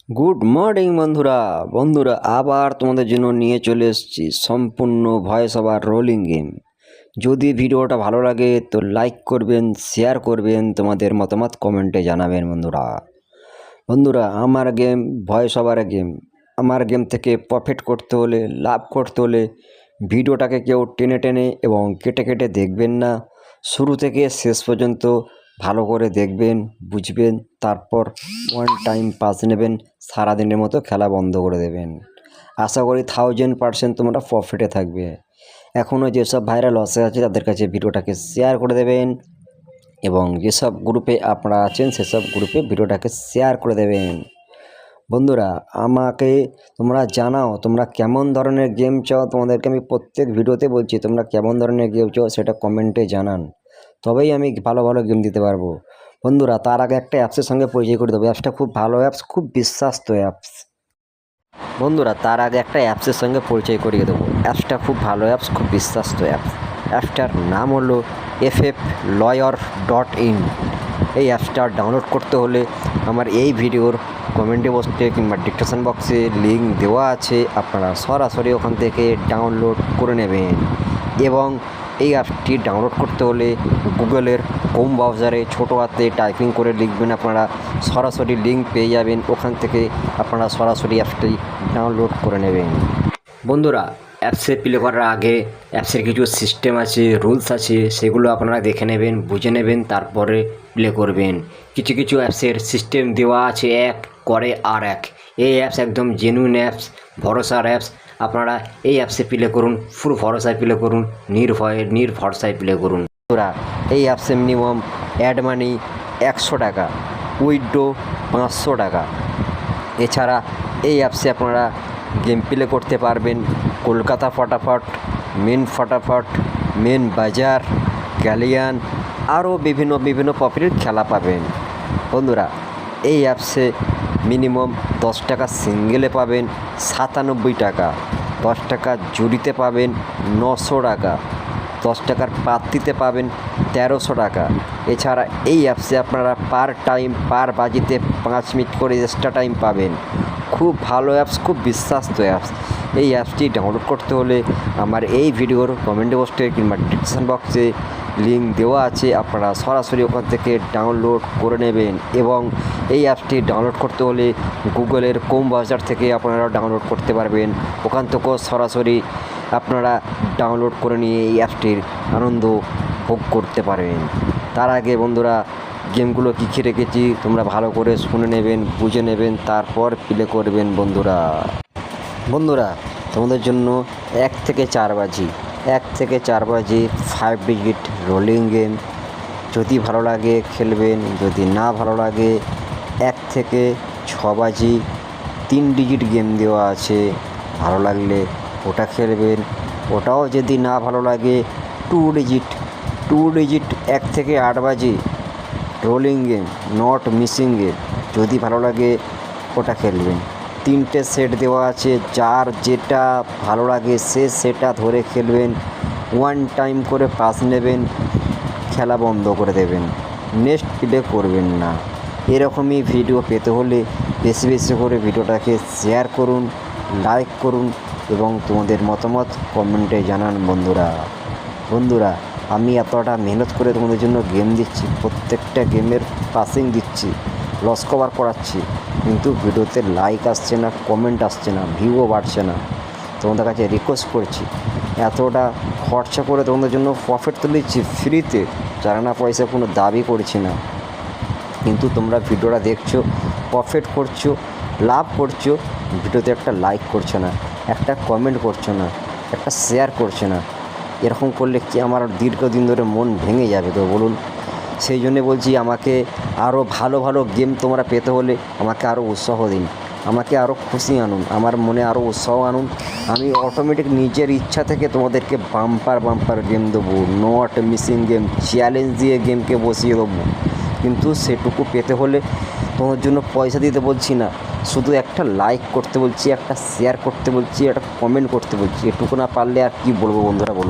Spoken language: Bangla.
গুড মর্নিং বন্ধুরা বন্ধুরা আবার তোমাদের জন্য নিয়ে চলে এসেছি সম্পূর্ণ ভয়েস ওভার রোলিং গেম। যদি ভিডিওটা ভালো লাগে তো লাইক করবেন, শেয়ার করবেন, তোমাদের মতামত কমেন্টে জানাবেন। বন্ধুরা বন্ধুরা আমার গেম ভয়েস ওভার গেম। আমার গেম থেকে প্রফিট করতে হলে, লাভ করতে হলে ভিডিওটাকে কেউ টেনে টেনে এবং কেটে কেটে দেখবেন না। শুরু থেকে শেষ পর্যন্ত ভালো করে দেখবেন, বুঝবেন, তারপর ওয়ান টাইম পাস নেবেন, সারাদিনের মতো খেলা বন্ধ করে দেবেন। আশা করি 1000% তোমরা প্রফিটে থাকবে। এখনও যেসব ভাইরা লসে আছে তাদের কাছে ভিডিওটাকে শেয়ার করে দেবেন এবং যেসব গ্রুপে আপনারা আছেন সেসব গ্রুপে ভিডিওটাকে শেয়ার করে দেবেন। বন্ধুরা আমাকে তোমরা জানাও তোমরা কেমন ধরনের গেম চাও। তোমাদেরকে আমি প্রত্যেক ভিডিওতে বলছি তোমরা কেমন ধরনের গেম চাও সেটা কমেন্টে জানান, তবেই আমি ভালো ভালো গেম দিতে পারবো। বন্ধুরা তার আগে একটা অ্যাপসের সঙ্গে পরিচয় করে দেবো। অ্যাপসটা খুব ভালো অ্যাপস, খুব বিশ্বাস্ত অ্যাপস। বন্ধুরা তার আগে একটা অ্যাপসের সঙ্গে পরিচয় করিয়ে দেবো। অ্যাপসটা খুব ভালো অ্যাপস, খুব বিশ্বাস্ত অ্যাপস। অ্যাপসটার নাম হলো FFLawyer.in। এই অ্যাপসটা ডাউনলোড করতে হলে আমার এই ভিডিওর কমেন্টে বক্সে কিংবা ডিসক্রিপশন বক্সে লিঙ্ক দেওয়া আছে, আপনারা সরাসরি ওখান থেকে ডাউনলোড করে নেবেন। এবং এই অ্যাপটি ডাউনলোড করতে হলে গুগলের ক্রোম ব্রাউজারে ছোটো হাতে টাইপিং করে লিখবেন, আপনারা সরাসরি লিঙ্ক পেয়ে যাবেন। ওখান থেকে আপনারা সরাসরি অ্যাপটি ডাউনলোড করে নেবেন। বন্ধুরা অ্যাপসে প্লে করার আগে অ্যাপসের কিছু সিস্টেম আছে, রুলস আছে, সেগুলো আপনারা দেখে নেবেন, বুঝে নেবেন, তারপরে প্লে করবেন। কিছু কিছু অ্যাপসের সিস্টেম দেওয়া আছে এক, করে আর এক। এই অ্যাপস একদম জেনুইন অ্যাপস, ভরসার অ্যাপস। আপনারা এই অ্যাপসে প্লে করুন, ফুল ভরসায় প্লে করুন, নির্ভয়ে নির্ভরসায় প্লে করুন। বন্ধুরা এই অ্যাপসে মিনিমাম অ্যাড মানি 100 টাকা, উইথড্র 500 টাকা। এছাড়া এই অ্যাপসে আপনারা গেম প্লে করতে পারবেন কলকাতা ফটাফট, মেন বাজার, গ্যালিয়ান, আরও বিভিন্ন প্রফিটের খেলা পাবেন। বন্ধুরা এই অ্যাপসে মিনিমাম 10 টাকা সিঙ্গেলে পাবেন 97 টাকা, 10 টাকা জুড়িতে পাবেন 900 টাকা, 10 টাকার পাত্তিতে পাবেন 1300 টাকা। এছাড়া এই অ্যাপসে আপনারা পার টাইম, পার বাজিতে 5 মিনিট করে এক্সট্রা টাইম পাবেন। খুব ভালো অ্যাপস, খুব বিশ্বাস্ত অ্যাপস। এই অ্যাপসটি ডাউনলোড করতে হলে আমার এই ভিডিওর কমেন্ট বক্সে কিংবা ডিসক্রিপশন বক্সে লিঙ্ক দেওয়া আছে, আপনারা সরাসরি ওখান থেকে ডাউনলোড করে নেবেন। এবং এই অ্যাপসটি ডাউনলোড করতে হলে গুগলের ক্রোম ব্রাউজার থেকে আপনারা ডাউনলোড করতে পারবেন। ওখান থেকেও সরাসরি আপনারা ডাউনলোড করে নিয়ে এই অ্যাপসটির আনন্দ ভোগ করতে পারবেন। তার আগে বন্ধুরা গেমগুলো কী কী রেখেছি তোমরা ভালো করে শুনে নেবেন, বুঝে নেবেন, তারপর প্লে করবেন। বন্ধুরা তোমাদের জন্য 1 থেকে 4 বাজি 5 ডিজিট রোলিং গেম। যদি ভালো লাগে খেলবেন, যদি না ভালো লাগে 1 থেকে 6 বাজি 3 ডিজিট গেম দেওয়া আছে, ভালো লাগলে ওটা খেলবেন। ওটাও যদি না ভালো লাগে 2 ডিজিট 1 থেকে 8 বাজি rolling game, not missing game, যদি ভালো লাগে ওটা খেলবেন। 3টে সেট দেওয়া আছে, যার যেটা ভালো লাগে সে সেটা ধরে খেলবেন। ওয়ান টাইম করে পাস নেবেন, খেলা বন্ধ করে দেবেন, নেক্সট প্লে করবেন না। এরকমই ভিডিও পেতে হলে বেশি করে ভিডিওটাকে শেয়ার করুন, লাইক করুন এবং তোমাদের মতামত কমেন্টে জানান। বন্ধুরা আমি এতটা মেহনত করে তোমাদের জন্য গেম দিচ্ছি, প্রত্যেকটা গেমের পাসিং দিচ্ছি, লস কভার করাচ্ছি, কিন্তু ভিডিওতে লাইক আসছে না, কমেন্ট আসছে না, ভিউও বাড়ছে না। তোমাদের কাছে রিকোয়েস্ট করছি, এতটা খরচা করে তোমাদের জন্য প্রফিট তুলেছি ফ্রিতে, চারানা পয়সা কোনো দাবি করছি না, কিন্তু তোমরা ভিডিওটা দেখছো, প্রফিট করছো, লাভ করছো, ভিডিওতে একটা লাইক করছো না, একটা কমেন্ট করছো না, একটা শেয়ার করছো না। এরকম করলে কি আমার দীর্ঘদিন ধরে মন ভেঙে যাবে তো বলুন। সেই জন্যে বলছি আমাকে আরও ভালো গেম তোমরা পেতে হলে আমাকে আরও উৎসাহ দিন, আমাকে আরও খুশি আনুন, আমার মনে আরও উৎসাহ আনুন। আমি অটোমেটিক নিজের ইচ্ছা থেকে তোমাদেরকে বাম্পার গেম দেবো, নট মিসিং গেম, চ্যালেঞ্জ দিয়ে গেমকে বসিয়ে দেবো। কিন্তু সেটুকু পেতে হলে তোমার জন্য পয়সা দিতে বলছি না, শুধু একটা লাইক করতে বলছি, একটা শেয়ার করতে বলছি, একটা কমেন্ট করতে বলছি। এটুকু না পারলে আর কি বলবো বন্ধুরা বলুন।